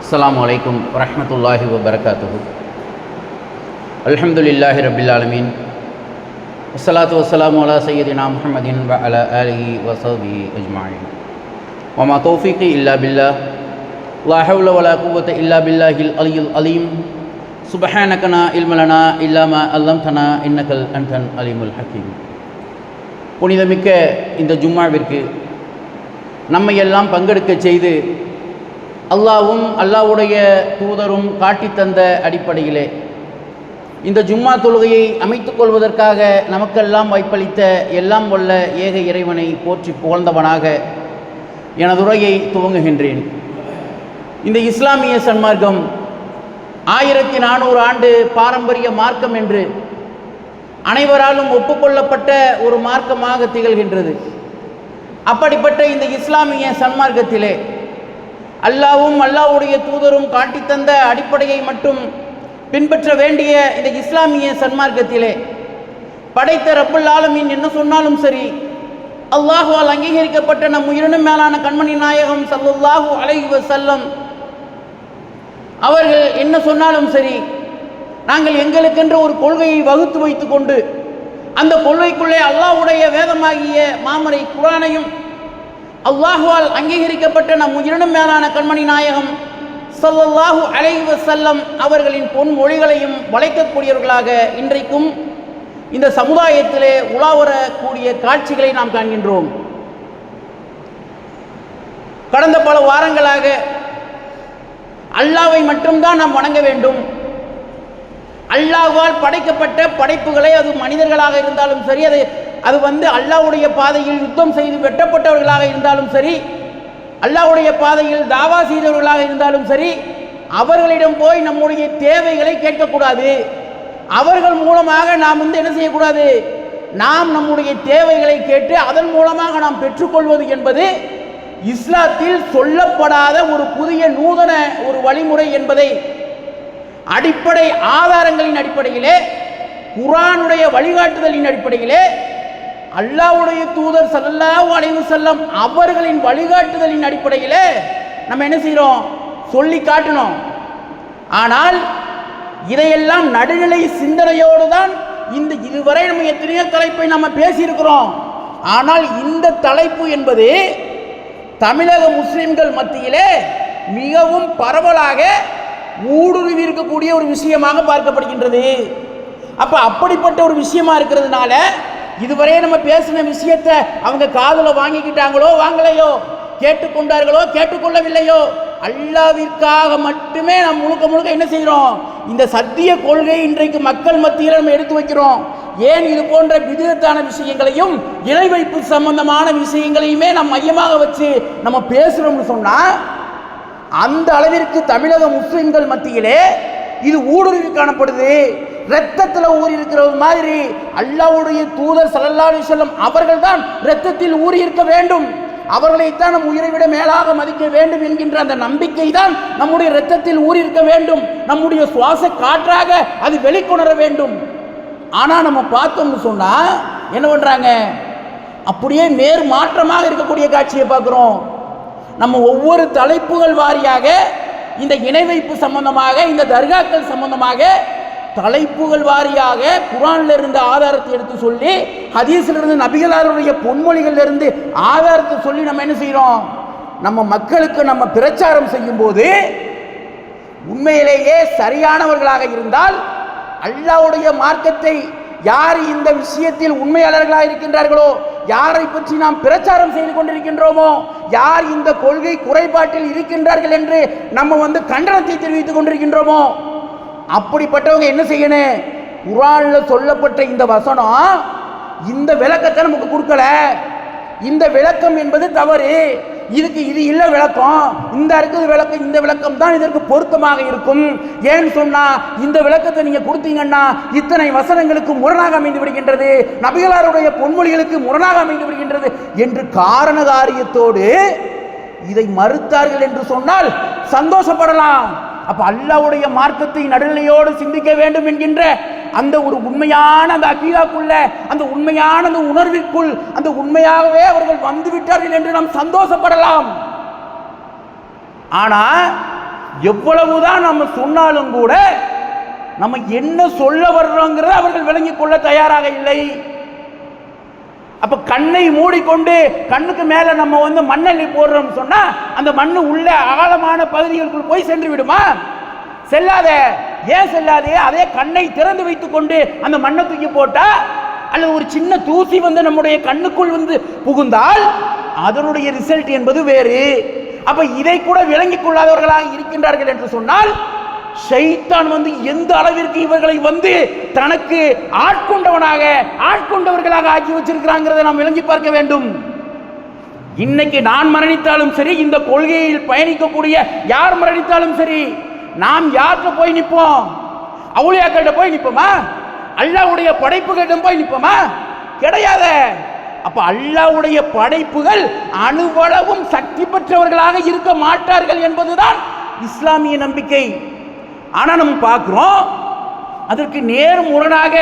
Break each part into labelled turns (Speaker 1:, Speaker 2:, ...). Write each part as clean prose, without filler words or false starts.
Speaker 1: அஸ்ஸலாமு அலைக்கும் வரஹ்மத்துல்லாஹி வபரகாத்துஹு. அல்ஹம்துலில்லாஹி ரப்பில் ஆலமீன். வஸ்ஸலாத்து வஸ்ஸலாமு அலா சய்யிதினா முஹம்மதின் வ அலா ஆலிஹி வ ஸஹ்பிஹி அஜ்மஈன். வமா தௌஃபீகி இல்லா பில்லாஹ். லா ஹவ்ல வலா குவத இல்லா பில்லாஹில் அலியுல் அலீம். சுப்ஹானக லா இல்ம லனா இல்லா மா அல்லம்தனா இன்னகல் அன்தல் அலீமுல் ஹக்கீம். புனிதமிக்க இந்த ஜும்மாவிற்கு நம்மையெல்லாம் பங்கெடுக்க செய்து அல்லாவும் அல்லாவுடைய தூதரும் காட்டித்தந்த அடிப்படையிலே இந்த ஜும்மா தொழுகையை அமைத்துக் கொள்வதற்காக நமக்கெல்லாம் வாய்ப்பளித்த எல்லாம் வல்ல ஏக இறைவனை போற்றி புகழ்ந்தவனாக எனதுரையை துவங்குகின்றேன். இந்த இஸ்லாமிய சன்மார்க்கம் 1400 ஆண்டு பாரம்பரிய மார்க்கம் என்று அனைவராலும் ஒப்புக்கொள்ளப்பட்ட ஒரு மார்க்கமாக திகழ்கின்றது. அப்படிப்பட்ட இந்த இஸ்லாமிய சன்மார்க்கத்திலே அல்லாவும் அல்லாவுடைய தூதரும் காட்டித்தந்த அடிப்படையை மட்டும் பின்பற்ற வேண்டிய இந்த இஸ்லாமிய சன்மார்க்கத்திலே படைத்த ரப்புல் ஆலமீன் என்ன சொன்னாலும் சரி, அல்லாஹுவால் அங்கீகரிக்கப்பட்ட நம் உயிரினும் மேலான கண்மணி நாயகம் ஸல்லல்லாஹு அலைஹி வஸல்லம் அவர்கள் என்ன சொன்னாலும் சரி, நாங்கள் எங்களுக்கென்று ஒரு கொள்கையை வகுத்து வைத்து கொண்டு அந்த கொள்கைக்குள்ளே அல்லாஹ்வுடைய வேதமாகிய மாமறை குர்ஆனையும் அல்லாஹுவால் அங்கீகரிக்கப்பட்ட நம் உயிரினும் மேலான கண்மணி நாயகம் ஸல்லல்லாஹு அலைஹி வஸல்லம் அவர்களின் பொன்மொழிகளையும் வளைக்கக்கூடியவர்களாக இன்றைக்கும் இந்த சமுதாயத்திலே உலாவரக்கூடிய காட்சிகளை நாம் காண்கின்றோம். கடந்த பல வாரங்களாக அல்லாஹ்வை மட்டும்தான் நாம் வணங்க வேண்டும், அல்லாஹ்வால் படைக்கப்பட்ட படைப்புகளை, அது மனிதர்களாக இருந்தாலும் சரி, அது அல்லாஹ்வுடைய பாதையில் யுத்தம் செய்து வெட்டப்பட்டவர்களாக இருந்தாலும் சரி, அல்லாஹ்வுடைய பாதையில் தாவா செய்தவர்களாக இருந்தாலும் சரி, அவர்களிடம் போய் நம்முடைய தேவைகளை கேட்கக்கூடாது. அவர்கள் மூலமாக நாம் என்ன செய்யக்கூடாது, நாம் நம்முடைய தேவைகளை கேட்டு அதன் மூலமாக நாம் பெற்றுக்கொள்வது என்பது இஸ்லாத்தில் சொல்லப்படாத ஒரு புதிய நூதன ஒரு வழிமுறை என்பதை அடிப்படை ஆதாரங்களின் அடிப்படையிலே, குர்ஆனுடைய வழிகாட்டுதலின் அடிப்படையிலே, அல்லாஹ்வுடைய தூதர் ஸல்லல்லாஹு அலைஹி வஸல்லம் அவர்களின் வழிகாட்டுதலின் அடிப்படையிலே நம்ம என்ன செய்கிறோம், சொல்லி காட்டணும். ஆனால் இதையெல்லாம் நடுநிலை சிந்தனையோடு தான் இதுவரை நம்ம எத்தனையோ தலைப்பை நம்ம பேசியிருக்கிறோம். ஆனால் இந்த தலைப்பு என்பது தமிழக முஸ்லிம்கள் மத்தியிலே மிகவும் பரவலாக ஊடுருவி இருக்கக்கூடிய ஒரு விஷயமாக பார்க்கப்படுகின்றது. அப்படிப்பட்ட ஒரு விஷயமா இருக்கிறதுனால இதுவரை நம்ம பேசின விஷயத்தை அவங்க காதில் வாங்கிக்கிட்டாங்களோ வாங்கலையோ, கேட்டுக்கொண்டார்களோ கேட்டுக்கொள்ளவில்லையோ, அல்லாஹ்விற்காக மட்டுமே நாம் முழுக்க முழுக்க என்ன செய்கிறோம், இந்த சத்திய கொள்கை இன்றைக்கு மக்கள் மத்தியில் நம்ம எடுத்து வைக்கிறோம். ஏன் இது போன்ற விதத்தான விஷயங்களையும் இணை வைப்பு சம்பந்தமான விஷயங்களையுமே நம்ம மையமாக வச்சு நம்ம பேசுகிறோம்னு சொன்னால், அந்த அளவிற்கு தமிழக முஸ்லிம்கள் மத்தியிலே இது ஊடுருவி காணப்படுது. இரத்தத்தில் ஊறி இருக்கிற மாதிரி அல்லாஹ்வுடைய தூதர் ஸல்லல்லாஹு அலைஹி வஸல்லம் அவர்கள் தான் இரத்தத்தில் ஊறி இருக்க வேண்டும், அவர்களைத்தான் நம் உயிரை விட மேலாக மதிக்க வேண்டும் என்கின்ற அந்த நம்பிக்கை தான் நம்முடைய இரத்தத்தில் ஊறி இருக்க வேண்டும். நம்முடைய சுவாச காற்றாக அது வெளிக்கொணர வேண்டும். ஆனால் நம்ம பார்த்தோம்னு சொன்னால் என்ன பண்ணுறாங்க, அப்படியே நேர் மாற்றமாக இருக்கக்கூடிய காட்சியை பார்க்குறோம். நம்ம ஒவ்வொரு தலைப்புகள் வாரியாக இந்த இணை வைப்பு சம்பந்தமாக, இந்த தர்காக்கள் சம்பந்தமாக தலைப்புகள் வாரியாக குர்ஆன்ல இருந்து ஆதாரத்தை எடுத்து சொல்லி, ஹதீஸ்ல இருந்து நபிகளாருடைய பொன்மொழிகள்ல இருந்து ஆதாரத்தை சொல்லி நம்ம என்ன செய்கிறோம், நம்ம மக்களுக்கு நம்ம பிரச்சாரம் செய்யும் போது உண்மையிலேயே சரியானவர்களாக இருந்தால் அல்லாஹ்வுடைய மார்க்கத்தை யார் இந்த விஷயத்தில் உண்மையாளர்களாக இருக்கின்றார்களோ, யாரை பற்றி நாம் பிரச்சாரம் செய்து கொண்டிருக்கின்றோமோ, யார் இந்த கொள்கை குறைபாட்டில் இருக்கின்றார்கள் என்று நம்ம கண்டனத்தை தெரிவித்துக் கொண்டிருக்கின்றோமோ, அப்படிப்பட்டவங்க என்ன செய்யணும், குர்ஆன்ல சொல்லப்பட்ட இந்த வசனம் இந்த விளக்கத்தை நமக்கு கொடுக்கல, இந்த விளக்கம் என்பது தவறு, இதுக்கு இது இல்லை விளக்கம், இந்த இருக்குது விளக்கம், இந்த விளக்கம் தான் இதற்கு பொருத்தமாக இருக்கும். ஏன்னு சொன்னா இந்த விளக்கத்தை நீங்க கொடுத்தீங்கன்னா இத்தனை வசனங்களுக்கு முரணாக அமைந்து விடுகின்றது, நபிகளாருடைய பொன்மொழிகளுக்கு முரணாக அமைந்து விடுகின்றது என்று காரண காரியத்தோடு இதை மறுத்தார்கள் என்று சொன்னால் சந்தோஷப்படலாம். அப்ப அல்லாஹ்வுடைய மார்க்கத்தை நடுநிலையோடு சிந்திக்க வேண்டும் என்கின்ற அந்த ஒரு உண்மையான அந்த அகீதாக்குள்ள, அந்த உண்மையான அந்த உணர்விற்குள், அந்த உண்மையாகவே அவர்கள் வந்து விட்டார்கள் என்று நாம் சந்தோஷப்படலாம். ஆனா எவ்வளவுதான் நம்ம சொன்னாலும் கூட நம்ம என்ன சொல்ல வர்றோங்கிறத அவர்கள் விளங்கிக் கொள்ள தயாராக இல்லை. அப்ப கண்ணை மூடிக்கொண்டு கண்ணுக்கு மேல நம்ம மண்ணெண்ணி போடுறோம் சொன்னா அந்த மண்ணு உள்ள ஆழமான பகுதிகளுக்குள் போய் சென்று விடுமா? செல்லாத. ஏன் செல்லாதே? அதே கண்ணை திறந்து வைத்துக் கொண்டு அந்த மண்ணை தூக்கி போட்டா அல்லது ஒரு சின்ன தூசி நம்முடைய கண்ணுக்குள் புகுந்தால் அதனுடைய ரிசல்ட் என்பது வேறு. அப்ப இதை கூட விளங்கிக் கொள்ளாதவர்களாக இருக்கின்றார்கள் என்று சொன்னால் ஷைத்தான் எந்த அளவிற்கு இவர்களை தனக்கு ஆட்கொண்டவர்களாக ஆக்கி வச்சிருக்கிறாங்கிறதை நாம் விளங்கி பார்க்க வேண்டும். இன்னைக்கு நான் மரணித்தாலும் சரி, இந்த கொள்கையில் பயணிக்கக்கூடிய யார் மரணித்தாலும் சரி, நாம் யார்கிட்ட போய் நிற்போம்? அவுலியாக்கள்கிட்ட போய் நிற்போமா? அல்லாஹ்வுடைய படைப்புகளிடம் போய் நிற்போமா? கிடையாது. அப்ப அல்லாஹ்வுடைய படைப்புகள் அணுவளவும் சக்தி பெற்றவர்களாக இருக்க மாட்டார்கள் என்பதுதான் இஸ்லாமிய நம்பிக்கை. ஆனா நம்ம பார்க்கிறோம் அதற்கு நேர் முரணாக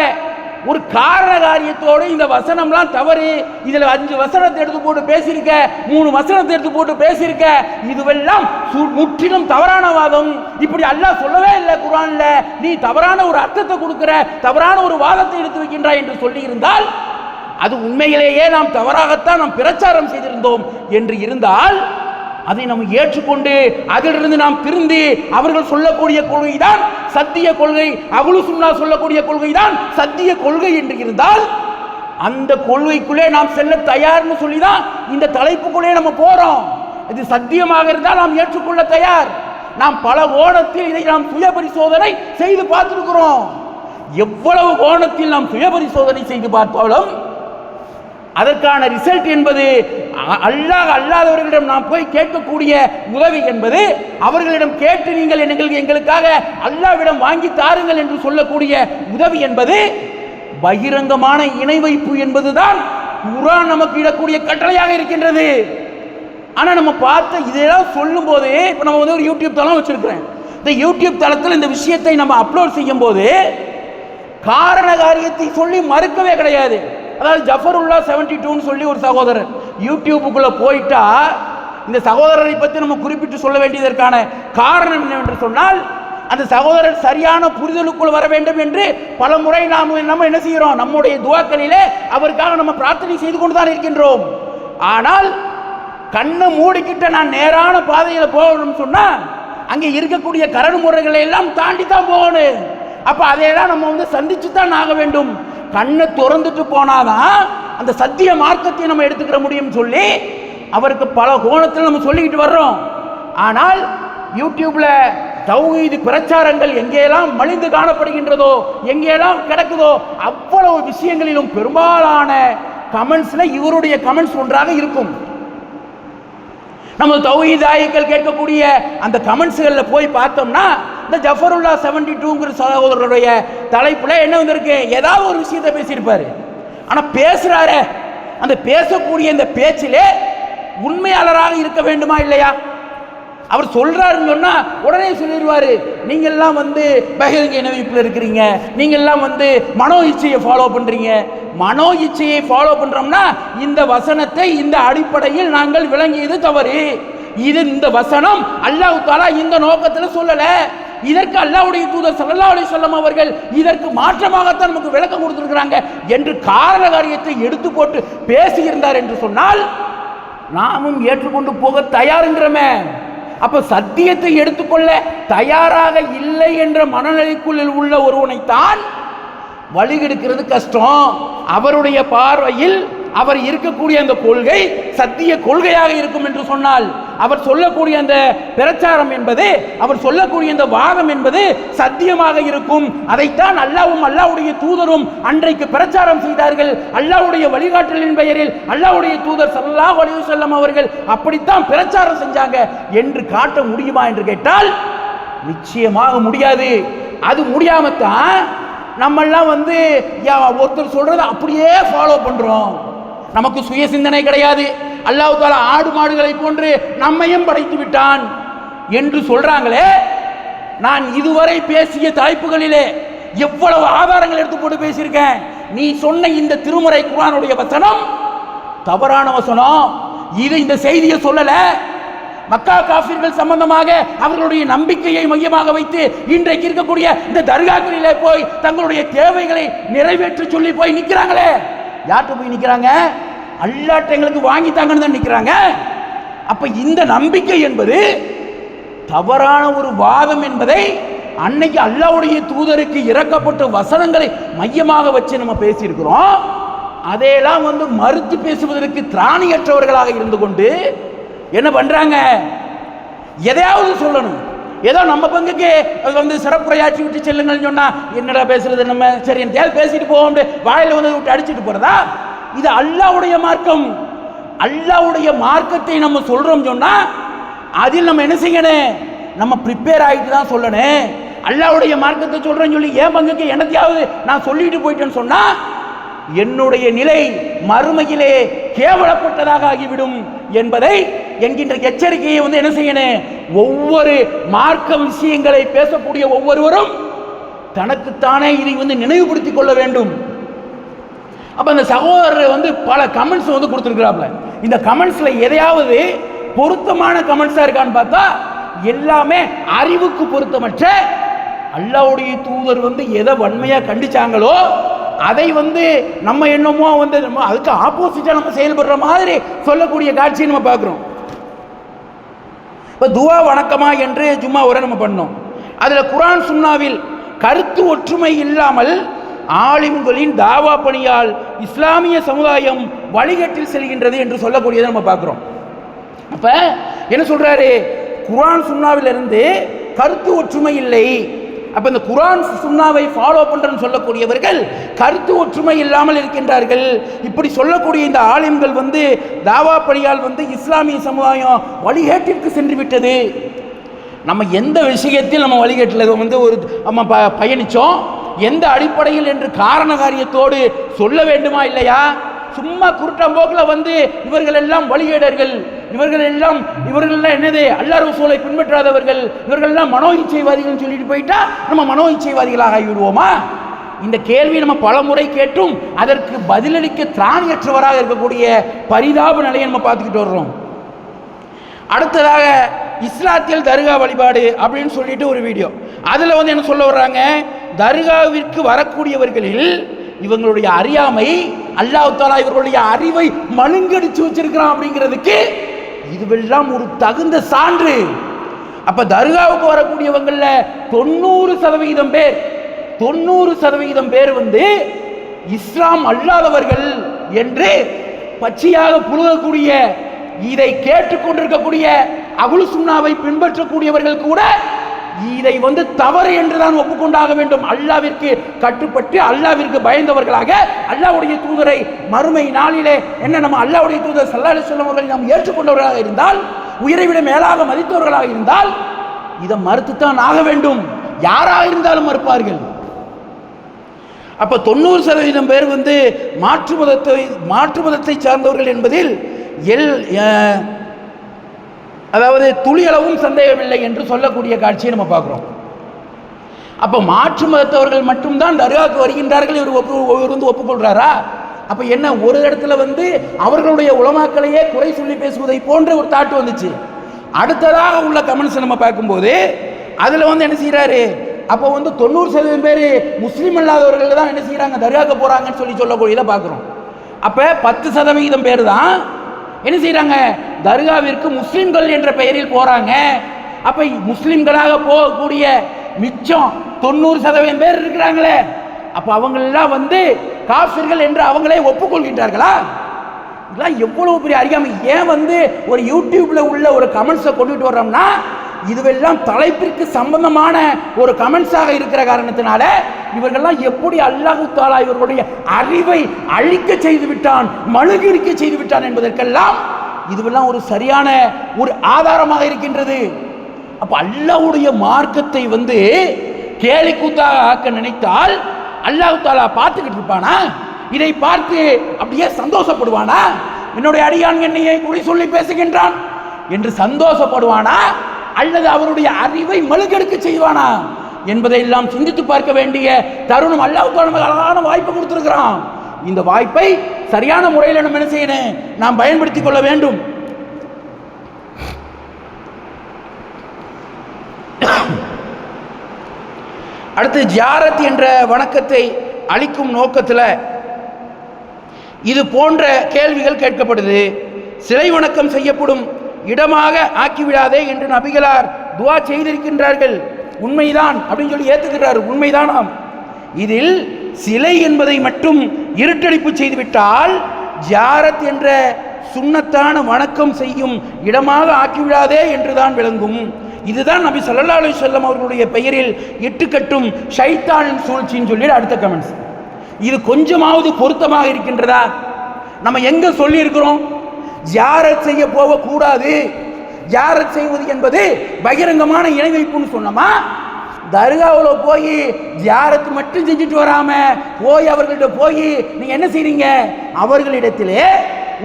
Speaker 1: ஒரு காரண காரியத்தோடு இந்த வசனம்லாம் தவறு, இதுல 5 வசனத்தை எடுத்து போட்டு பேசியிருக்க, 3 வசனத்தை எடுத்து போட்டு பேசியிருக்க, இதுவெல்லாம் முற்றிலும் தவறான வாதம், இப்படி அல்லாஹ் சொல்லவே இல்லை குர்ஆன்ல, நீ தவறான ஒரு அர்த்தத்தை கொடுக்கிற, தவறான ஒரு வாதத்தை எடுத்து வைக்கின்றாய் என்று சொல்லி இருந்தால் அது உண்மையிலேயே நாம் தவறாகத்தான் நாம் பிரச்சாரம் செய்திருந்தோம் என்று இருந்தால் அதை நம்ம ஏற்றுக்கொண்டு அதிலிருந்து நாம் திருந்தி அவர்கள் சொல்லக்கூடிய கொள்கைதான் சத்திய கொள்கை, அஹ்லு சுன்னா சொல்லக்கூடிய கொள்கைதான் சத்திய கொள்கை என்று இருந்தால் அந்த கொள்கைக்குள்ளே நாம் செல்ல தயார்னு சொல்லிதான் இந்த தலைப்புக்குள்ளே நம்ம போறோம். இது சத்தியமாக இருந்தால் நாம் ஏற்றுக்கொள்ள தயார். நாம் பல கோணத்தில் இதை நாம் சுய பரிசோதனை செய்து பார்த்திருக்கிறோம். எவ்வளவு கோணத்தில் நாம் சுய பரிசோதனை செய்து பார்த்தாலும் அதற்கான ரிசல்ட் என்பது அல்லாஹ் அல்லாதவர்களிடம் நாம் போய் கேட்கக்கூடிய உதவி என்பது அவர்களிடம் கேட்டு நீங்கள் எங்களுக்காக அல்லாஹ்விடம் வாங்கி தாருங்கள் என்று சொல்லக்கூடிய உதவி என்பது பகிரங்கமான இணை வைப்பு என்பதுதான் குர்ஆன் நமக்கு இடக்கூடிய கட்டளையாக இருக்கின்றது. ஆனால் நம்ம பார்த்த இதெல்லாம் சொல்லும் போது இப்போ நம்ம ஒரு யூடியூப் தளம் வச்சிருக்கிறேன். இந்த யூடியூப் தளத்தில் இந்த விஷயத்தை நம்ம அப்லோட் செய்யும் போது காரண காரியத்தை சொல்லி மறுக்கவே கிடையாது. அதாவது ஜஃபருல்லா 72ன்னு சொல்லி ஒரு சகோதரர் யூடியூபுக்குள்ள போயிட்டா இந்த சகோதரரை பற்றி நம்ம குறிப்பிட்டு சொல்ல வேண்டியதற்கான காரணம் என்னவென்று சொன்னால் அந்த சகோதரர் சரியான புரிதலுக்குள் வர வேண்டும் என்று பல முறை நம்ம என்ன செய்கிறோம், நம்முடைய துஆக்களிலே அவருக்காக நம்ம பிரார்த்தனை செய்து கொண்டு தான் இருக்கின்றோம். ஆனால் கண்ணை மூடிக்கிட்ட நான் நேரான பாதையில் போகணும்னு சொன்னா அங்கே இருக்கக்கூடிய கரடு முறைகளை எல்லாம் தாண்டி தான் போகணும். அப்ப அதையெல்லாம் நம்ம சந்திச்சு தான் ஆக வேண்டும். கண்ணை திறந்துட்டு போனாதான் அந்த சத்திய மார்க்கத்தை நம்ம எடுத்துக்கிற முடியும் சொல்லி அவருக்கு பல கோணத்தில் நம்ம சொல்லிக்கிட்டு வர்றோம். ஆனால் யூடியூப்ல தௌஹீத் பிரச்சாரங்கள் எங்கேயெல்லாம் மலிந்து காணப்படுகின்றதோ, எங்கேயெல்லாம் கிடக்குதோ அவ்வளவு விஷயங்களிலும் பெரும்பாலான கமெண்ட்ஸ்ல இவருடைய கமெண்ட்ஸ் ஒன்றாக இருக்கும். நம்ம தௌஹீதாயிகள் கேட்கக்கூடிய அந்த கமெண்ட்ஸ்களில் போய் பார்த்தோம்னா இந்த ஜஃபருல்லா 72ங்கிற சகோதரருடைய தலைப்புல என்ன வந்திருக்கு, ஏதாவது ஒரு விஷயத்தை பேசியிருப்பாரு. ஆனால் பேசுறாரு, அந்த பேசக்கூடிய இந்த பேச்சிலே உண்மையாளராக இருக்க வேண்டுமா இல்லையா? அவர் சொல்றாருன்னு சொன்னா உடனே சொல்லிடுவாரு, நீங்கள்லாம் வந்து பகிரங்க இனவிப்பில் இருக்கிறீங்க, நீங்கள்லாம் வந்து மனோ இச்சையை ஃபாலோ பண்றீங்க. மனோ இச்சையை ஃபாலோ பண்றோம்னா இந்த வசனத்தை இந்த அடிப்படையில் நாங்கள் விளங்கியது தவறு. இது இந்த வசனம் அல்லாஹ் தஆலா இந்த நோக்கத்தில் சொல்லல. இதற்கு அல்லாஹ்வுடைய தூதர் ஸல்லல்லாஹு அலைஹி வஸல்லம் அவர்கள் இதற்கு மாற்றமாகத்தான் நமக்கு விளக்கம் கொடுத்திருக்கிறாங்க என்று காரண காரியத்தை எடுத்து போட்டு பேசியிருந்தார் என்று சொன்னால் நாமும் ஏற்றுக்கொண்டு போக தயாருங்கிறமே. அப்ப சத்தியத்தை எடுத்துக்கொள்ள தயாராக இல்லை என்ற மனநிலைக்குள்ளில் உள்ள ஒருவனைத்தான் வழிகெடுக்கிறது கஷ்டம். அவருடைய பார்வையில் அவர் இருக்கக்கூடிய அந்த கொள்கை சத்திய கொள்கையாக இருக்கும் என்று சொன்னால், அவர் சொல்லக்கூடிய அந்த பிரச்சாரம் என்பது, அவர் சொல்லக்கூடிய அந்த வாதம் என்பது சத்தியமாக இருக்கும். அதைத்தான் அல்லாஹ்வும் அல்லாஹ்வுடைய தூதரும் அன்றைக்கு பிரச்சாரம் செய்தார்கள். அல்லாஹ்வுடைய வழிகாட்டலின் பெயரில் அல்லாஹ்வுடைய தூதர் ஸல்லல்லாஹு அலைஹி வஸல்லம் அவர்கள் அப்படித்தான் பிரச்சாரம் செஞ்சாங்க என்று காட்ட முடியுமா என்று கேட்டால் நிச்சயமாக முடியாது. அது முடியாமத்தான் நம்மெல்லாம் வந்து ஒருத்தர் சொல்றதை அப்படியே ஃபாலோ பண்றோம். நமக்கு சுய சிந்தனை கிடையாது. அல்லாஹ் தஆலா ஆடு மாடுகளை போன்று நம்மையும் படைத்து விட்டான் என்று சொல்றாங்களே. நான் இதுவரை பேசிய தலைப்புகளிலே எவ்வளவு ஆதாரங்கள் எடுத்து போட்டு பேசியிருக்கேன். நீ சொன்ன இந்த திருமறை குர்ஆனுடைய வசனம் தவறான வசனம். இது இந்த செய்தியை சொல்லல. மக்கா காஃபிர்கள் சம்பந்தமாக அவர்களுடைய நம்பிக்கையை மையமாக வைத்து இன்றைக்கு இருக்கக்கூடிய இந்த தர்காக்களிலே போய் தங்களுடைய தேவைகளை நிறைவேற்ற சொல்லி போய் நிற்கிறாங்களே. யார்கிட்ட போய் நிற்கிறாங்க? அல்லாஹ்ட்ட எங்களுக்கு வாங்கித்தாங்கன்னு தான் நிற்கிறாங்க. அப்ப இந்த நம்பிக்கை என்பது தவறான ஒரு வாதம் என்பதை அன்னைக்கு அல்லாஹ்வுடைய தூதருக்கு இறக்கப்பட்ட வசனங்களை மையமாக வச்சு நம்ம பேசியிருக்கிறோம். அதையெல்லாம் வந்து மறுத்து பேசுவதற்கு திராணியற்றவர்களாக இருந்து கொண்டு என்ன பண்றாங்க? எதையாவது சொல்லணும். ஏதோ நம்ம பங்குக்கு வந்து சிறப்புரையாற்றி விட்டு செல்லுங்கள்னு சொன்னா என்னடா பேசுறது, நம்ம சரி என் பேசிட்டு போவோம் வாயில வந்து விட்டு அடிச்சுட்டு போறதா? இது அல்லாஹ்வுடைய மார்க்கம். அல்லாஹ்வுடைய மார்க்கத்தை நம்ம சொல்றோம் சொன்னா அதில் நம்ம என்ன செய்யணும்? நம்ம ப்ரிப்பேர் ஆகிட்டு தான் சொல்லணும். அல்லாஹ்வுடைய மார்க்கத்தை சொல்றேன்னு சொல்லி என் பங்குக்கு என்னத்தையாவது நான் சொல்லிட்டு போயிட்டேன்னு சொன்னா என்னுடைய நிலை மறுமையிலே கேவலப்பட்டதாக ஆகிவிடும் என்பதை என்கின்ற எச்சரிக்கையை வந்து என்ன செய்யணும்? ஒவ்வொரு மார்க்க விஷயங்களை பேசக்கூடிய ஒவ்வொருவரும் தனக்குத்தானே இதை வந்து நினைவுபடுத்திக் கொள்ள வேண்டும். அப்ப அந்த சகோதரர் வந்து பல கமெண்ட்ஸ் வந்து கொடுத்துருக்கிறாப்ல. இந்த கமெண்ட்ஸ்ல எதையாவது பொருத்தமான கமெண்ட்ஸா இருக்கான்னு பார்த்தா எல்லாமே அறிவுக்கு பொருத்தமற்ற, அல்லாஹ்வுடைய தூதர் வந்து எதை வன்மையா கண்டிச்சாங்களோ அதை வந்து நம்ம என்னமோ வந்து நம்ம அதுக்கு ஆப்போசிட்டா நம்ம செயல்படுற மாதிரி சொல்லக்கூடிய காட்சியை நம்ம பார்க்கிறோம். இப்போ துவா வணக்கமா என்று ஜும்மா உரை நம்ம பண்ணோம். அதில் குர்ஆன் சுன்னாவில் கருத்து ஒற்றுமை இல்லாமல் ஆலிம்களின் தாவா பணியால் இஸ்லாமிய சமுதாயம் வழிகட்டில் செல்கின்றது என்று சொல்லக்கூடியதை நம்ம பார்க்கிறோம். அப்ப என்ன சொல்றாரு? குர்ஆன் சுன்னாவில் இருந்து கருத்து ஒற்றுமை இல்லை. அப்ப இந்த குர்ஆன் சுன்னாவை ஃபாலோ பண்றன்னு சொல்லக்கூடியவர்கள் கருத்து ஒற்றுமை இல்லாமல் இருக்கின்றார்கள். இப்படி சொல்லக்கூடிய இந்த ஆலிம்கள் வந்து தாவா பணியால் வந்து இஸ்லாமிய சமுதாயம் வழிகேட்டிற்கு சென்று விட்டது. நம்ம எந்த விஷயத்தில் நம்ம வழிகேட்டில் வந்து ஒரு நம்ம பயணிச்சோம், எந்த அடிப்படையில் என்று காரண காரியத்தோடு சொல்ல வேண்டுமா இல்லையா? சும்மா குருட்டம்போக்கில் வந்து இவர்கள் எல்லாம் வழிகேடர்கள், இவர்கள் எல்லாம் என்னது அல்லாஹ் ரசூலை பின்பற்றாதவர்கள், இவர்கள் எல்லாம் மனோ இச்சைவாதிகள் சொல்லிட்டு போயிட்டா நம்ம மனோ இச்சைவாதிகளாக ஆகிவிடுவோமா? இந்த கேள்வி நம்ம பல முறை கேட்டும் அதற்கு பதிலளிக்க திராணியற்றவராக இருக்கக்கூடிய பரிதாப நிலையை நம்ம பார்த்துக்கிட்டு வர்றோம். அடுத்ததாக இஸ்லாத்தில் தர்கா வழிபாடு அப்படின்னு சொல்லிட்டு ஒரு வீடியோ, அதில் வந்து என்ன சொல்ல வர்றாங்க? தர்காவிற்கு வரக்கூடியவர்களில் இவங்களுடைய அறியாமை, அல்லாஹ் தஆலா இவர்களுடைய அறிவை மழுங்கடிச்சு வச்சிருக்கிறான் அப்படிங்கிறதுக்கு இதுவெல்லாம் ஒரு தகுந்த சான்று. அப்ப தர்காவுக்கு வரக்கூடியவங்கள 90% பேர் வந்து இஸ்லாம் அல்லாதவர்கள் என்று பச்சையாக புழுகக்கூடிய, இதை கேட்டுக்கொண்டிருக்கக்கூடிய அஹ்லு சுன்னாவை பின்பற்றக்கூடியவர்கள் கூட இதை வந்து தவறு என்றுதான் ஒப்புக்கொண்டாக வேண்டும். அல்லாஹ்விற்கு கட்டுப்பட்டு அல்லாஹ்விற்கு பயந்தவர்களாக அல்லாஹ்வுடைய தூதரை மறுமை நாளிலே என்ன நம்ம அல்லாஹ்வுடைய தூதர் ஸல்லல்லாஹு அலைஹி வஸல்லம் அவர்களை நாம் ஏற்றுக்கொண்டவர்களாக இருந்தால், உயிரை விட மேலாக மதித்தவர்களாக இருந்தால் இதை மறுத்துத்தான் ஆக வேண்டும். யாராக இருந்தாலும் மறுப்பார்கள். அப்ப 90% பேர் வந்து மாற்று மதத்தை சார்ந்தவர்கள் என்பதில் அதாவது துளியளவும் சந்தேகமில்லை என்று சொல்லக்கூடிய காட்சியை நம்ம பார்க்குறோம். அப்போ மாற்று மதத்தவர்கள் மட்டும்தான் தர்காவுக்கு வருகின்றார்கள், இவர் வந்து ஒப்புக்கொள்கிறாரா? அப்போ என்ன, ஒரு இடத்துல வந்து அவர்களுடைய உலமாக்களையே குறை சொல்லி பேசுவதை போன்ற ஒரு தாட்டு வந்துச்சு. அடுத்ததாக உள்ள கமெண்ட்ஸ் நம்ம பார்க்கும்போது அதில் வந்து என்ன செய்கிறாரு, அப்போ வந்து 90% பேர் முஸ்லீம் அல்லாதவர்கள் தான் என்ன செய்கிறாங்க, தர்காவுக்கு போகிறாங்கன்னு சொல்லக்கூடியதை பார்க்குறோம். அப்போ 10% பேர் தான் என்ன செய்கிறாங்க, தர்காவிற்கு முஸ்லீம்கள் என்ற பெயரில் போகிறாங்க. அப்போ முஸ்லீம்களாக போகக்கூடிய மிச்சம் 90% பேர் இருக்கிறாங்களே, அப்போ அவங்களெல்லாம் வந்து காஃபிர்கள் என்று அவங்களே ஒப்புக்கொள்கின்றார்களா? இதெல்லாம் எவ்வளவு பெரிய அறியாமை. ஏன் வந்து ஒரு யூடியூப்ல உள்ள ஒரு கமெண்ட்ஸை கொண்டுட்டு வர்றோம்னா, இதுவெல்லாம் தலைப்பிற்கு சம்பந்தமான ஒரு கமெண்ட்ஸாக இருக்கிற காரணத்தினால இவர்கள்லாம் எப்படி அல்லாஹ் தஆலா இவர்களுடைய அறிவை அழிக்க செய்து விட்டான், மழுகிழிக்க செய்து விட்டான் என்பதற்கெல்லாம் இதுவெல்லாம் ஒரு சரியான ஒரு ஆதாரமாக இருக்கின்றது. அப்ப அல்லாஹ்வுடைய மார்க்கத்தை வந்து கேலி கூத்தாக ஆக்க நினைத்தால் அல்லாஹ் தஆலா பார்த்துக்கிட்டு இருப்பானா? இதை பார்த்து அப்படியே சந்தோஷப்படுவானா? என்னுடைய அடியான் என்னையே குறை சொல்லி பேசுகின்றான் என்று சந்தோஷப்படுவானா, அல்லது அவருடைய அறிவை மழுகெடுக்க செய்வானா என்பதையெல்லாம் சிந்தித்து பார்க்க வேண்டிய தருணம். அல்லாஹ் தஆலா அழகான வாய்ப்பை கொடுத்திருக்கிறான். இந்த வாய்ப்பை சரியான முறையில் நம்ம என்ன செய்யணும், நாம் பயன்படுத்திக் கொள்ள வேண்டும். அடுத்து ஜியாரத் என்ற வணக்கத்தை அளிக்கும் நோக்கத்தில் இது போன்ற கேள்விகள் கேட்கப்படுது. சிலை வணக்கம் செய்யப்படும் இடமாக ஆக்கிவிடாதே என்று நபிகளார் துஆ செய்திருக்கின்றார்கள். உண்மைதான் அப்படின்னு சொல்லி ஏற்றுக்கிறார். உண்மைதானாம். இதில் சிலை என்பதை மட்டும் இருட்டடிப்பு செய்துவிட்டால் ஜியாரத் என்ற சுன்னத்தான வணக்கம் செய்யும் இடமாக ஆக்கிவிடாதே என்றுதான் விளங்கும். இதுதான் நபி ஸல்லல்லாஹு அலைஹி வஸல்லம் அவர்களுடைய பெயரில் இட்டுக்கட்டும் ஷைத்தானின் சூழ்ச்சின்னு சொல்லி அடுத்த கமெண்ட்ஸ். இது கொஞ்சமாவது பொருத்தமாக இருக்கின்றதா? நம்ம எங்க சொல்லி இருக்கிறோம் ஜியாரத் செய்ய போகக்கூடாது, ஜியாரத் செய்வது என்பது பகிரங்கமான இணை வைப்புன்னு சொன்னோமா? தர்காவில் போய் ஜியாரத் மட்டும் செஞ்சுட்டு வராம போய் அவர்கள்ட்ட போய் நீங்க என்ன செய்றீங்க, அவர்களிடத்திலே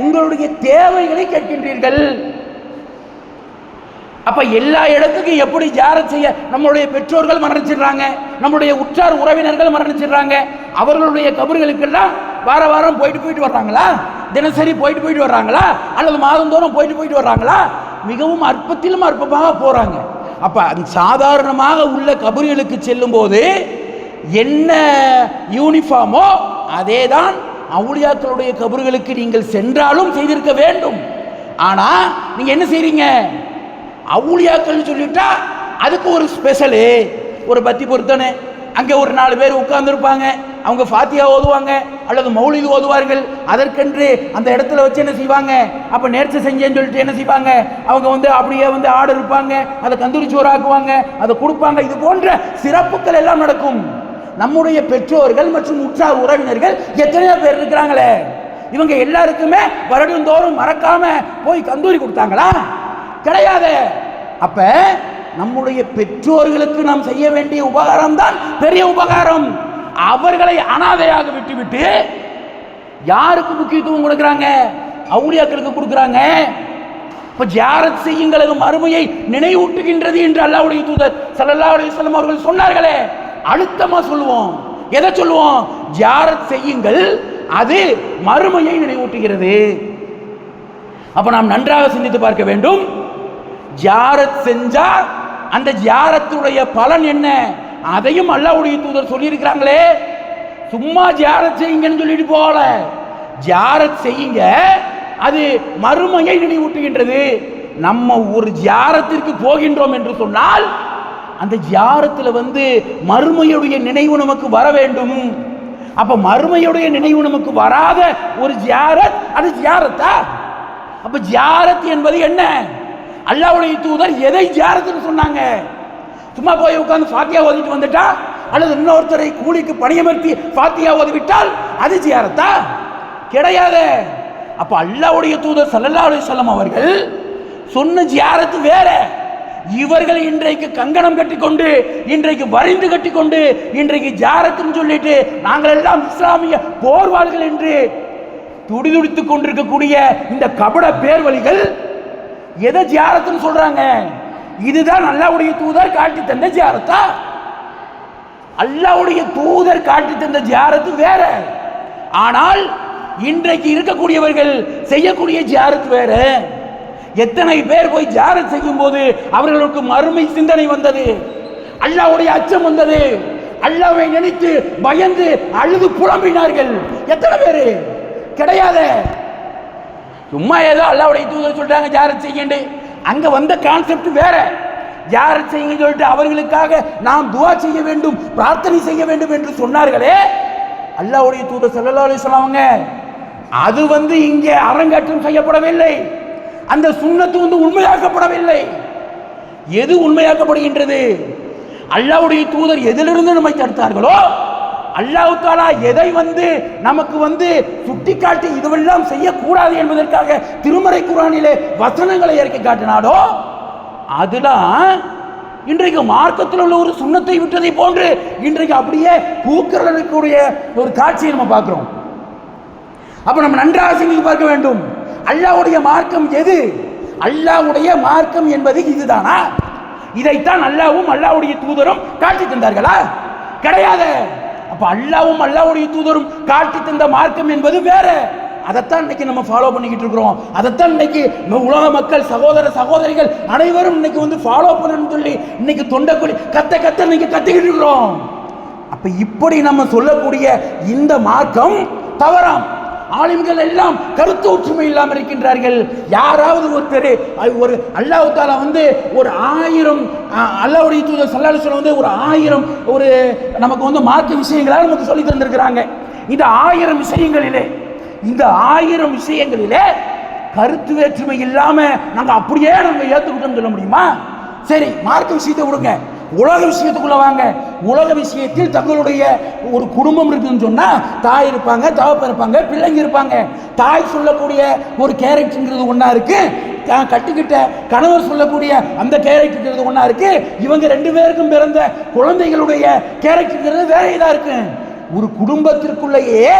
Speaker 1: உங்களுடைய தேவைகளை கேட்கின்றீர்கள். அப்ப எல்லா இடத்துக்கும் எப்படி ஜியாரத் செய்ய நம்மளுடைய பெற்றோர்கள் மரணிச்சிடுறாங்க, நம்மளுடைய உற்றார் உறவினர்கள் மரணிச்சிடுறாங்க. அவர்களுடைய கபர்களுக்கெல்லாம் வார வாரம் போயிட்டு வர்றாங்களா? தினசரி போயிட்டு வர்றாங்களா? அல்லது மாதந்தோறும் போயிட்டு வர்றாங்களா? மிகவும் அற்பத்திலும் அற்பமாக போறாங்க. அப்ப சாதாரணமாக உள்ள கபர்களுக்கு செல்லும் போது என்ன யூனிஃபார்மோ அதே தான் அவுலியாக்களுடைய கபர்களுக்கு நீங்கள் சென்றாலும் செய்திருக்க வேண்டும். ஆனா நீங்க என்ன செய்றீங்க, அவுலியாக்கள் சொல்லிட்டா அதுக்கு ஒரு ஸ்பெஷலு, ஒரு பத்தி பொருத்தனை, அங்கே ஒரு 4 பேர் உட்கார்ந்துருப்பாங்க, அவங்க ஃபாத்தியா ஓதுவாங்க அல்லது மௌலிது ஓதுவார்கள். அதற்கென்று அந்த இடத்துல வச்சு என்ன செய்வாங்க, அப்போ நேர்ச்சி செஞ்சேன்னு சொல்லிட்டு என்ன செய்வாங்க, அவங்க வந்து அப்படியே வந்து ஆடு இருப்பாங்க, அதை கந்தூரி சோறாக்குவாங்க, அதை கொடுப்பாங்க. இது போன்ற சிறப்புகள் எல்லாம் நடக்கும். நம்முடைய பெற்றோர்கள் மற்றும் உற்றார் உறவினர்கள் எத்தனையோ பேர் இருக்கிறாங்களே, இவங்க எல்லாருக்குமே வருடந்தோறும் மறக்காம போய் கந்தூரி கொடுத்தாங்களா? கிடையாது. அப்ப நம்முடைய பெற்றோர்களுக்கு நாம் செய்ய வேண்டிய உபகாரம் தான் பெரிய உபகாரம். அவர்களை அனாதையாக விட்டுவிட்டு யாருக்கு முக்கியத்துவம் கொடுக்கிறாங்க, அவுலியாக்களுக்கு கொடுக்கிறாங்க. இப்ப ஜியாரத் செய்யுங்கள், அது மறுமையை நினைவூட்டுகின்றது என்று அல்லாஹ்வுடைய தூதர் ஸல்லல்லாஹு அலைஹி வஸல்லம் அவர்கள் சொன்னார்களே. அழுத்தமா சொல்லுவோம், எதை சொல்லுவோம், ஜியாரத் செய்யுங்கள், அது மறுமையை நினைவூட்டுகிறது. அப்ப நாம் நன்றாக சிந்தித்து பார்க்க வேண்டும். ஜியாரத் செஞ்சா அந்த ஜியாரத்துடைய பலன் என்ன, அதையும் அல்லாஹ்வுடைய தூதர் சொல்லி இருக்கிறாங்களே. சும்மா ஜியாரத் செய்யுங்கன்னு சொல்லிட்டு போகல, ஜியாரத் செய்யுங்க, அது மறுமையை நினைவூட்டுகின்றது. நம்ம ஒரு ஜியாரத்திற்கு போகின்றோம் என்று சொன்னால் அந்த ஜியாரத்தில் வந்து மறுமையுடைய நினைவு நமக்கு வர வேண்டும். அப்ப மறுமையுடைய நினைவு நமக்கு வராத ஒரு ஜியாரத் அது ஜியாரத்தா? அப்ப ஜியாரத் என்பது என்ன? அல்லாஹ்வுடைய தூதர் எதை ஜியாரத்னு சொன்னாங்க? சும்மா போய் உட்கார்ந்து ஃபாத்தியா ஓதிட்டு வந்துட்டா அல்லது இன்னொருத்தரை கூலிக்கு பணியமர்த்தி ஃபாத்தியா ஓதிவிட்டால் அது ஜியாரத்தா? கிடையாது. அப்ப அல்லாஹ்வுடைய தூதர் ஸல்லல்லாஹு அலைஹி வஸல்லம் அவர்கள் சொன்ன ஜியாரத் வேற. இவர்கள் இன்றைக்கு கங்கணம் கட்டிக்கொண்டு, இன்றைக்கு வரிந்து கட்டிக்கொண்டு, இன்றைக்கு ஜியாரத்னு சொல்லிட்டு நாங்கள் எல்லாம் இஸ்லாமிய போர்வாள்கள் என்று துடிதுடித்துக் கொண்டிருக்கக்கூடிய இந்த கபட பேர்வழிகள்
Speaker 2: எதை ஜியாரத்துன்னு சொல்றாங்க? இதுதான் அல்லாஹ்வுடைய தூதர் காட்டி தந்த ஜியாரத்தா? அல்லாஹ்வுடைய தூதர் காட்டி தந்த ஜியாரத்து வேற. ஆனால் இன்றைக்கு இருக்கக்கூடியவர்கள் செய்யக்கூடிய ஜியாரத் வேற. எத்தனை பேர் போய் ஜியாரத் செய்யும் போது அவர்களுக்கு மறுமை சிந்தனை வந்தது, அல்லாஹ்வுடைய அச்சம் வந்தது, அல்லாஹ்வை நினைத்து பயந்து அழுது புலம்பினார்கள். எத்தனை பேர்? கிடையாது. சும்மா ஏதோ அல்லாஹ்வுடைய தூதர் சொல்றாங்க ஜியாரத் செய்யுங்க, அங்க வந்த கான்செப்ட் வேற. ஜியாரத் செய்யுங்க சொல்லிட்டு அவர்களுக்காக நாம் துஆ செய்ய வேண்டும், பிரார்த்தனை செய்ய வேண்டும் என்று சொன்னார்களே அல்லாஹ்வுடைய தூதர் ஸல்லல்லாஹு அலைஹி வஸல்லம், அது இங்கே அரங்கேற்றம் செய்யப்படவில்லை. அந்த சுன்னத்து உண்மையாக்கப்படவில்லை. எது உண்மையாக்கப்படுகின்றது? அல்லாஹ்வுடைய தூதர் எதிலிருந்து நம்மை தடுத்தார்களோ, அல்லாஹ் தஆலா எதை நமக்கு சுட்டிக்காட்டி இதுவெல்லாம் செய்யக்கூடாது என்பதற்காக திருமறை குர்ஆனிலே வசனங்களை இறக்கி காட்டினாரோ, அதுதான் இன்றைக்கு மார்க்கத்தில் உள்ள ஒரு சுன்னத்தை விட்டதை போன்று இன்றைக்கு அப்படியே கூக்குரலுக்குரிய ஒரு காட்சியை நம்ம பார்க்கிறோம். அப்ப நம்ம நன்றாக சிந்தித்து பார்க்க வேண்டும். அல்லாஹ்வுடைய மார்க்கம் எது? அல்லாஹ்வுடைய மார்க்கம் என்பது இதுதானா? இதைத்தான் அல்லாஹ்வும் அல்லாஹ்வுடைய தூதரும் காட்டி தந்தார்களா? கிடையாது. அப்ப அல்லாஹ்வும் அல்லாஹ்வுடைய தூதரும் காட்டி தந்த மார்க்கம் என்பது வேற. அதைத்தான் இன்னைக்கு நம்ம ஃபாலோ பண்ணிக்கிட்டு இருக்கிறோம். அதைத்தான் இன்னைக்கு உலக மக்கள், சகோதர சகோதரிகள் அனைவரும் இன்னைக்கு ஃபாலோ பண்ணணும்னு சொல்லி இன்னைக்கு தொண்டக்குழி கத்த இன்னைக்கு கத்திக்கிட்டு இருக்கிறோம். அப்ப இப்படி நம்ம சொல்லக்கூடிய இந்த மார்க்கம் தவறாம். ஆலிம்கள் எல்லாம் கருத்து ஒற்றுமை இல்லாமல் இருக்கின்றார்கள். யாராவது ஒருத்தர் ஒரு அல்லாஹ் தஆலா ஒரு 1000 அல்லாஹ்வுடைய தூதர் ஸல்லல்லாஹு அலைஹி வஸல்லம் ஒரு 1000 ஒரு நமக்கு மார்க்க விஷயங்களாக நமக்கு சொல்லி தந்திருக்கிறாங்க. இந்த 1000 விஷயங்களிலே கருத்து வேற்றுமை இல்லாம நாங்க அப்படியே ஏத்துக்கிட்டோம் சொல்ல முடியுமா? சரி, மார்க்க விஷயத்தை விடுங்க, உலக விஷயத்துக்குள்ள வாங்க. உலக விஷயத்தில் தங்களுடைய ஒரு குடும்பம் இருக்குன்னு சொன்னா தாய் இருப்பாங்க, தகப்பன் இருப்பாங்க, பிள்ளைங்க இருப்பாங்க. தாய் சொல்லக்கூடிய ஒரு கேரக்டர்ங்கிறது ஒண்ணா இருக்கு, கட்டுக்கிட்ட கணவர் சொல்லக்கூடிய அந்த கேரக்டர்ங்கிறது ஒண்ணா இருக்கு, இவங்க 2 பேருக்கும் பிறந்த குழந்தைகளுடைய கேரக்டர்ங்கிறது வேற இதா இருக்கு. ஒரு குடும்பத்திற்குள்ளேயே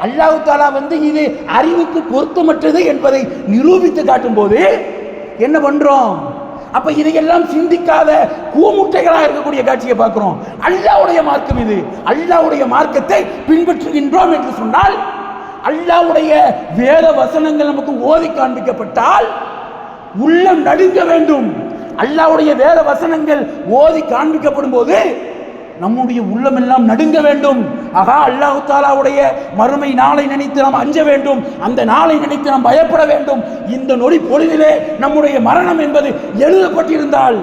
Speaker 2: அல்லாஹ் தஆலா இது அறிவுக்கு பொருத்தமற்றது என்பதை நிரூபித்து காட்டும் போது என்ன பண்றோம்? அப்ப இதையெல்லாம் சிந்திக்காத கூமுட்டைகளாக இருக்கக்கூடிய காட்சியை பார்க்கிறோம். அல்லாஹ்வுடைய மார்க்கம் இது. அல்லாஹ்வுடைய மார்க்கத்தை பின்பற்றுகின்றோம் என்று சொன்னால், அல்லாஹ்வுடைய வேத வசனங்கள் நமக்கு ஓதி காண்பிக்கப்பட்டால் உள்ளம் நடுங்க வேண்டும். அல்லாஹ்வுடைய வேத வசனங்கள் ஓதி காண்பிக்கப்படும் போது நம்முடைய உள்ளம் எல்லாம் நடுங்க வேண்டும். ஆகா, அல்லாஹ் தஆலாவுடைய மறுமை நாளை நினைத்து நாம் அஞ்ச வேண்டும், அந்த நாளை நினைத்து நாம் பயப்பட வேண்டும். இந்த நொடி பொழுதிலே நம்முடைய மரணம் என்பது எழுதப்பட்டிருந்தால்,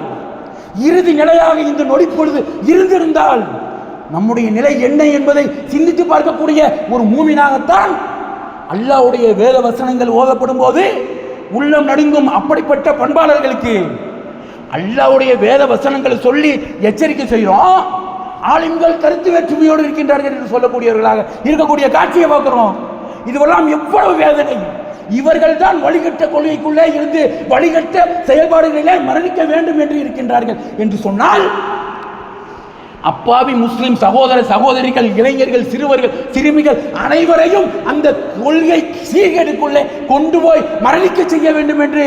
Speaker 2: இறுதி நிலையாக இந்த நொடி பொழுது இருந்திருந்தால் நம்முடைய நிலை என்ன என்பதை சிந்தித்து பார்க்கக்கூடிய ஒரு மூமினாகத்தான் அல்லாஹ்வுடைய வேத வசனங்கள் ஓதப்படும் போது உள்ளம் நடுங்கும். அப்படிப்பட்ட பண்பாளர்களுக்கு அல்லாஹ்வுடைய வேத வசனங்களை சொல்லி எச்சரிக்கை செய்கிறோம். ஆலிம்கள் கருத்து வேற்றுமையோடு இருக்கின்றார்கள் என்று சொல்லக்கூடியவர்களாக இருக்கக்கூடிய காட்சியை பார்க்கிறோம். இதுவெல்லாம் எவ்வளவு வேதனை! இவர்கள் தான் வழிகட்ட கொள்கைக்குள்ளே இருந்து வழிகட்ட செயல்பாடுகளிலே மரணிக்க வேண்டும் என்று இருக்கின்றார்கள் என்று சொன்னால், அப்பாவி முஸ்லிம் சகோதர சகோதரிகள், இளைஞர்கள், சிறுவர்கள், சிறுமிகள் அனைவரையும் அந்த கொள்கை சீர்கேடுக்குள்ளே கொண்டு போய் மரணிக்க செய்ய வேண்டும் என்று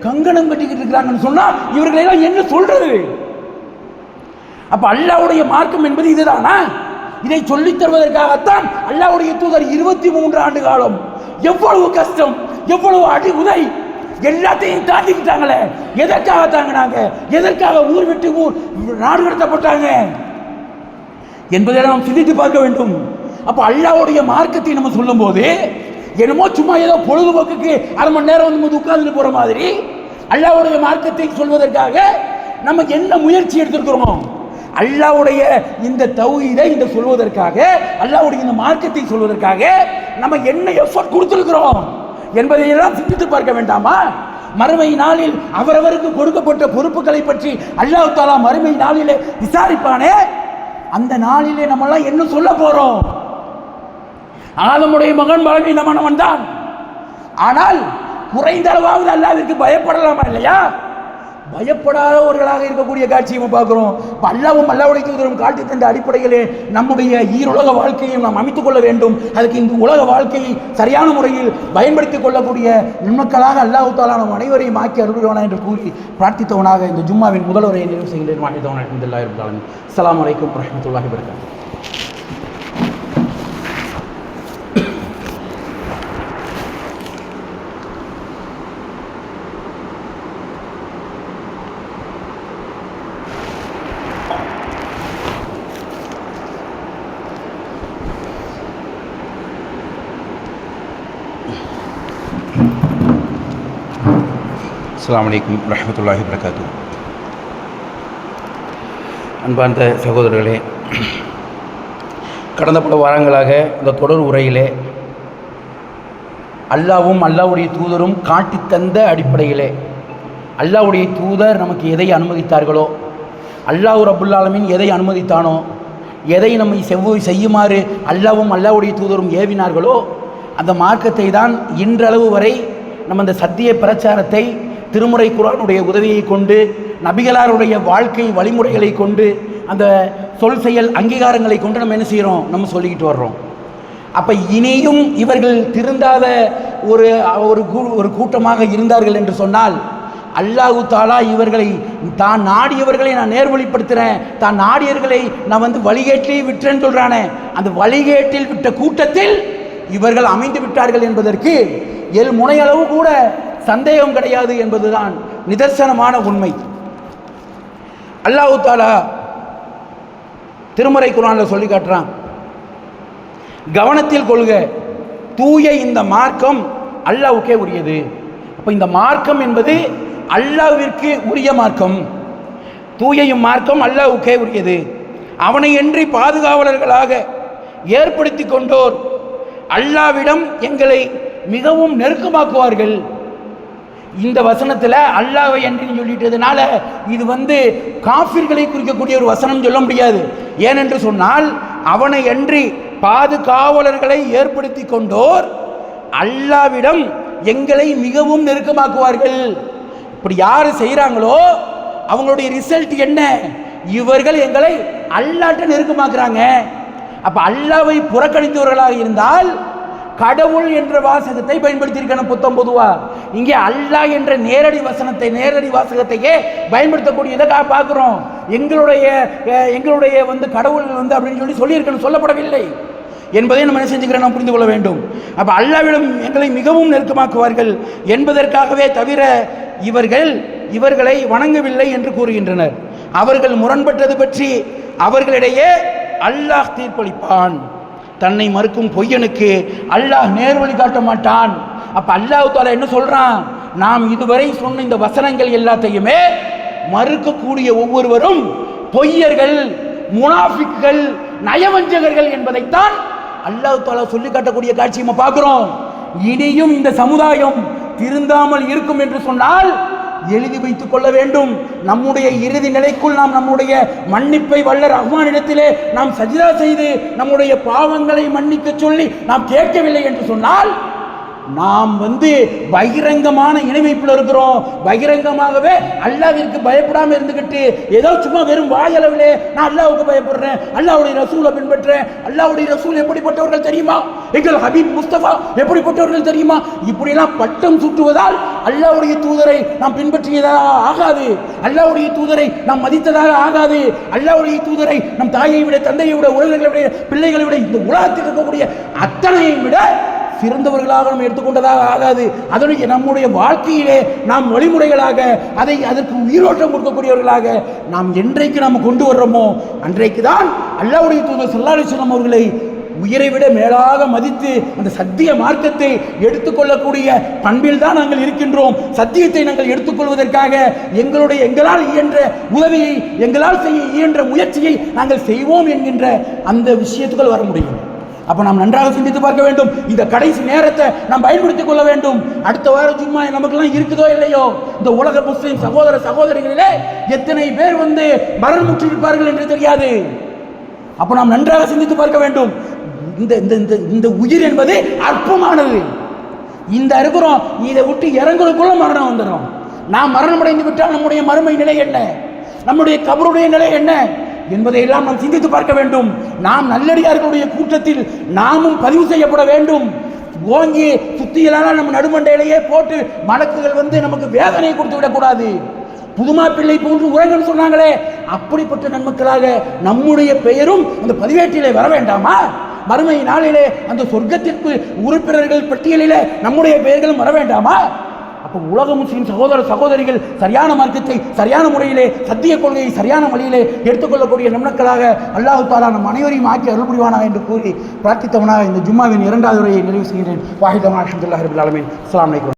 Speaker 2: கங்கணம் கட்டிக்கிட்டு இருக்கிறாங்கன்னு சொன்னா இவர்களெல்லாம் என்ன சொல்றது? அப்ப அல்லாஹ்வுடைய மார்க்கம் என்பது இதுதானா? இதை சொல்லித் தருவதற்காகத்தான் அல்லாஹ்வுடைய தூதர் 23 ஆண்டு காலம் எவ்வளவு கஷ்டம், எவ்வளவு அடி உதை, எல்லாத்தையும் தாண்டிக்கிட்டாங்களே. எதற்காக தாங்கினாங்க? எதற்காக ஊர் விட்டு ஊர் நாடு கடத்தப்பட்டாங்க என்பதை நாம் சிந்தித்து பார்க்க வேண்டும். அப்ப அல்லாஹ்வுடைய மார்க்கத்தை நம்ம சொல்லும் போது என்னமோ சும்மா ஏதோ பொழுதுபோக்குக்கு 1/2 மணி நேரம் உட்கார்ந்து போற மாதிரி அல்லாஹ்வுடைய மார்க்கத்தை சொல்வதற்காக நம்ம என்ன முயற்சி எடுத்திருக்கிறோம்? அல்லாஹ்வுடைய இந்த தௌஹீதை இந்த சொல்வதற்காக, அல்லாஹ்வுடைய இந்த மார்க்கத்தை சொல்வதற்காக நம்ம என்ன எஃபர்ட் கொடுத்திருக்கிறோம் என்பதையெல்லாம் சிந்தித்து பார்க்க வேண்டாமா? மறுமை நாளில் அவரவருக்கு கொடுக்கப்பட்ட பொறுப்புகளை பற்றி அல்லாஹ் தஆலா மறுமை நாளிலே விசாரிப்பானே. அந்த நாளிலே நம்மெல்லாம் என்ன சொல்ல போறோம்? ஆதமுடைய மகன் பலவீனமானவன் தான், ஆனால் குறைந்த அளவாவது அல்லாஹ்விற்கு பயப்படலாமா இல்லையா? பயப்படாதவர்களாக இருக்கக்கூடிய காட்சியை பார்க்கிறோம். அல்லாஹ்வும் அல்லாஹ்வுடைய தூதரும் காட்டி தந்த அடிப்படையிலே நம்முடைய ஈருலக வாழ்க்கையை நாம் அமைத்துக் கொள்ள வேண்டும். அதுக்கு இந்த உலக வாழ்க்கையை சரியான முறையில் பயன்படுத்திக் கொள்ளக்கூடிய நன்மக்களாக அல்லாஹ் தஆலா நம் அனைவரையும் ஆக்கி அருள்வானா என்று கூறி பிரார்த்தித்தவனாக இந்த ஜும்மாவின் முதல் உரையை நிறைவு செய்கிறேன். அல்ஹம்துலில்லாஹி ரப்பில் ஆலமீன். அஸ்ஸலாமு அலைக்கும் வரஹ்மத்துல்லாஹி வபரகாத்துஹு.
Speaker 3: அஸ்ஸலாமு அலைக்கும் வரஹ்மத்துல்லாஹி வபரகாத்துஹு. அன்பார்ந்த சகோதரர்களே, கடந்த பல வாரங்களாக இந்த தொடர் உரையிலே அல்லாஹ்வும் அல்லாஹ்வுடைய தூதரும் காட்டி தந்த அடிப்படையிலே அல்லாஹ்வுடைய தூதர் நமக்கு எதை அனுமதித்தார்களோ, அல்லாஹ் ரப்புல் ஆலமீன் எதை அனுமதித்தானோ, எதை நம்மை செய்யுமாறு அல்லாஹ்வும் அல்லாஹ்வுடைய தூதரும் ஏவினார்களோ அந்த மார்க்கத்தை தான் இன்றளவு வரை நம்ம இந்த சத்திய பிரச்சாரத்தை திருமுறை குர்ஆனுடைய உதவியை கொண்டு, நபிகளாருடைய வாழ்க்கை வழிமுறைகளை கொண்டு, அந்த சொல் செயல் அங்கீகாரங்களை கொண்டு நம்ம என்ன செய்கிறோம், நம்ம சொல்லிக்கிட்டு வர்றோம். அப்போ இனியும் இவர்கள் திருந்தாத ஒரு கூட்டமாக இருந்தார்கள் என்று சொன்னால், அல்லாஹு தாலா இவர்களை தான் நாடியவர்களை நான் நேர்வழிப்படுத்துகிறேன், தான் நாடியவர்களை நான் வழிகேட்டிலே விட்டுறேன்னு சொல்கிறானே, அந்த வழிகேட்டில் விட்ட கூட்டத்தில் இவர்கள் அமைந்து விட்டார்கள் என்பதற்கு முனையளவு கூட சந்தேகம் கிடையாது என்பதுதான் நிதர்சனமான உண்மை. அல்லாஹ் தஆலா திருமறை குர்ஆனில் சொல்லி காட்டுறான், கவனத்தில் கொள்க, தூய இந்த மார்க்கம் அல்லாஹ்வுக்கே உரியது. அப்போ இந்த மார்க்கம் என்பது அல்லாஹ்விற்கு உரிய மார்க்கம், தூய மார்க்கம் அல்லாஹ்வுக்கே உரியது. அவனை அன்றி பாதுகாவலர்களாக ஏற்படுத்தி கொண்டோர் அல்லாஹ்விடம் எங்களை மிகவும் நெருக்கமாக்குவார்கள். இந்த வசனத்தில் அல்லாஹ்வை என்று சொல்லிட்டதுனால இது காஃபிர்களை குறிக்கக்கூடிய ஒரு வசனம் சொல்ல முடியாது. ஏனென்று சொன்னால், அவனை அன்றி பாதுகாவலர்களை ஏற்படுத்தி கொண்டோர் அல்லாஹ்விடம் எங்களை மிகவும் நெருக்கமாக்குவார்கள். இப்படி யார் செய்கிறாங்களோ அவங்களுடைய ரிசல்ட் என்ன? இவர்கள் எங்களை அல்லாஹ்ட்ட நெருக்கமாக்குறாங்க. அப்போ அல்லாஹ்வை புறக்கணித்தவர்களாக இருந்தால் கடவுள் என்ற வாசகத்தை பயன்படுத்தியிருக்கணும். பொதுவா இங்கே அல்லாஹ் என்ற நேரடி வாசகத்தையே பயன்படுத்தக்கூடியதை பார்க்குறோம். எங்களுடைய கடவுள் அப்படின்னு சொல்லியிருக்கணும், சொல்லப்படவில்லை என்பதை நம்ம என்ன செஞ்சுக்கிறோம், நாம் புரிந்து கொள்ள வேண்டும். அப்போ அல்லாஹ்விடம் எங்களை மிகவும் நெருக்கமாக்குவார்கள் என்பதற்காகவே தவிர இவர்களை வணங்கவில்லை என்று கூறுகின்றனர். அவர்கள் முரண்பட்டது பற்றி அவர்களிடையே அல்லாஹ் தீர்ப்பளிப்பான். தன்னை மறுக்கும் பொய்யனுக்கு அல்லாஹ் நேர்வழி காட்ட மாட்டான். அப்ப அல்லாஹ் தஆலா என்ன சொல்றான், நாம் இதுவரை சொன்ன இந்த வசனங்கள் எல்லாத்தையுமே மறுக்கக்கூடிய ஒவ்வொருவரும் பொய்யர்கள், முனாஃபிக்குகள், நயவஞ்சகர்கள் என்பதைத்தான் அல்லாஹ் தஆலா சொல்லி காட்டக்கூடிய காட்சியை நம்ம பார்க்கிறோம். இனியும் இந்த சமுதாயம் திருந்தாமல் இருக்கும் என்று சொன்னால் எழுதி வைத்துக் கொள்ள வேண்டும். நம்முடைய இறுதி நிலைக்குள் நாம் நம்முடைய மன்னிப்பை வல்ல ரஹ்மானிடத்திலே நாம் சஜ்தா செய்து நம்முடைய பாவங்களை மன்னிக்க சொல்லி நாம் கேட்கவில்லை என்று சொன்னால் நாம் பகிரங்கமான இணைமைப்பில் இருக்கிறோம். பகிரங்கமாகவே அல்லாஹ்விற்கு பயப்படாமல் இருந்துக்கிட்டு ஏதோ சும்மா வெறும் வாயளவிலே நான் அல்லாஹ்வுக்கு பயப்படுறேன், அல்லாஹ்வுடைய ரசூலை பின்பற்றேன், அல்லாஹ்வுடைய ரசூல் எப்படிப்பட்டவர்கள் தெரியுமா, எங்கள் ஹபீப் முஸ்தபா எப்படிப்பட்டவர்கள் தெரியுமா, இப்படியெல்லாம் பட்டம் சுட்டுவதால் அல்லாஹ்வுடைய தூதரை நாம் பின்பற்றியதாக ஆகாது, அல்லாஹ்வுடைய தூதரை நாம் மதித்ததாக ஆகாது, அல்லாஹ்வுடைய தூதரை நம் தாயை விட, தந்தையை விட, உறவுகளை விட, பிள்ளைகளை விட, இந்த உலகத்தில் இருக்கக்கூடிய அத்தனையை விட சிறந்தவர்களாக நாம் எடுத்துக்கொண்டதாக ஆகாது. அதனுடைய நம்முடைய வாழ்க்கையிலே நாம் வழிமுறைகளாக அதற்கு உயிரோட்டம் கொடுக்கக்கூடியவர்களாக நாம் என்றைக்கு நாம் கொண்டு வர்றோமோ அன்றைக்கு தான் அல்லாஹ்வுடைய தூதர் ஸல்லல்லாஹு அலைஹி வஸல்லம் அவர்களை உயிரை விட மேலாக மதித்து அந்த சத்திய மார்க்கத்தை எடுத்துக்கொள்ளக்கூடிய பண்பில் தான் நாங்கள் இருக்கின்றோம். சத்தியத்தை நாங்கள் எடுத்துக்கொள்வதற்காக எங்களால் இயன்ற உதவியை, எங்களால் செய்ய இயன்ற முயற்சியை நாங்கள் செய்வோம் என்கின்ற அந்த விஷயத்துக்குள் வர முடியும். அப்போ நாம் நன்றாக சிந்தித்து பார்க்க வேண்டும். இந்த கடைசி நேரத்தை நாம் பயன்படுத்திக் கொள்ள வேண்டும். அடுத்த வாரம் ஜும்மா நமக்கெல்லாம் இருக்குதோ இல்லையோ, இந்த உலக முஸ்லிம் சகோதர சகோதரிகளிலே எத்தனை பேர் மரணம் முற்றிருப்பார்கள் என்று தெரியாது. அப்போ நாம் நன்றாக சிந்தித்து பார்க்க வேண்டும். இந்த உயிர் என்பது அற்பமானது. இந்த இருக்கிறோம், இதை விட்டு இறங்குறதுக்குள்ள மரணம் வந்துடும். நாம் மரணமடைந்து விட்டால் நம்முடைய மறுமை நிலை என்ன, நம்முடைய கபருடைய நிலை என்ன என்பதையெல்லாம் நாம் சிந்தித்து பார்க்க வேண்டும். நாம் நல்லடியார்களுடைய கூட்டத்தில் நாமும் பதிவு செய்யப்பட வேண்டும். ஓங்கி சுத்தியலால் நம்ம நடுமண்டையிலேயே போட்டு மலக்குகள் வந்து நமக்கு வேதனை கொடுத்து விடக்கூடாது. புதுமா பிள்ளை போன்று உறங்கன்னு சொன்னாங்களே, அப்படிப்பட்ட நன்மக்களாக நம்முடைய பெயரும் அந்த பதிவேட்டிலே வர வேண்டாமா? மறுமை நாளிலே அந்த சொர்க்கத்திற்கு உறுப்பினர்கள் பட்டியலிலே நம்முடைய பெயர்களும் வர வேண்டாமா? அப்போ உலக முஸ்லிம் சகோதர சகோதரிகள் சரியான மார்க்கத்தை சரியான முறையிலே, சத்திய கொள்கையை சரியான வழியிலே எடுத்துக்கொள்ளக்கூடிய நன்மக்களாக அல்லாஹ் தஆலா நம் அனைவரையும் ஆக்கி அருள் புரிவானாக என்று கூறி பிரார்த்தித்தவனாக இந்த ஜும்மாவின் 2வது உரையை நிறைவு செய்கிறேன். வாஹிதமா அல்ஹம்துலில்லாஹி ரப்பில் ஆலமீன். அஸ்ஸலாமு அலைக்கும்.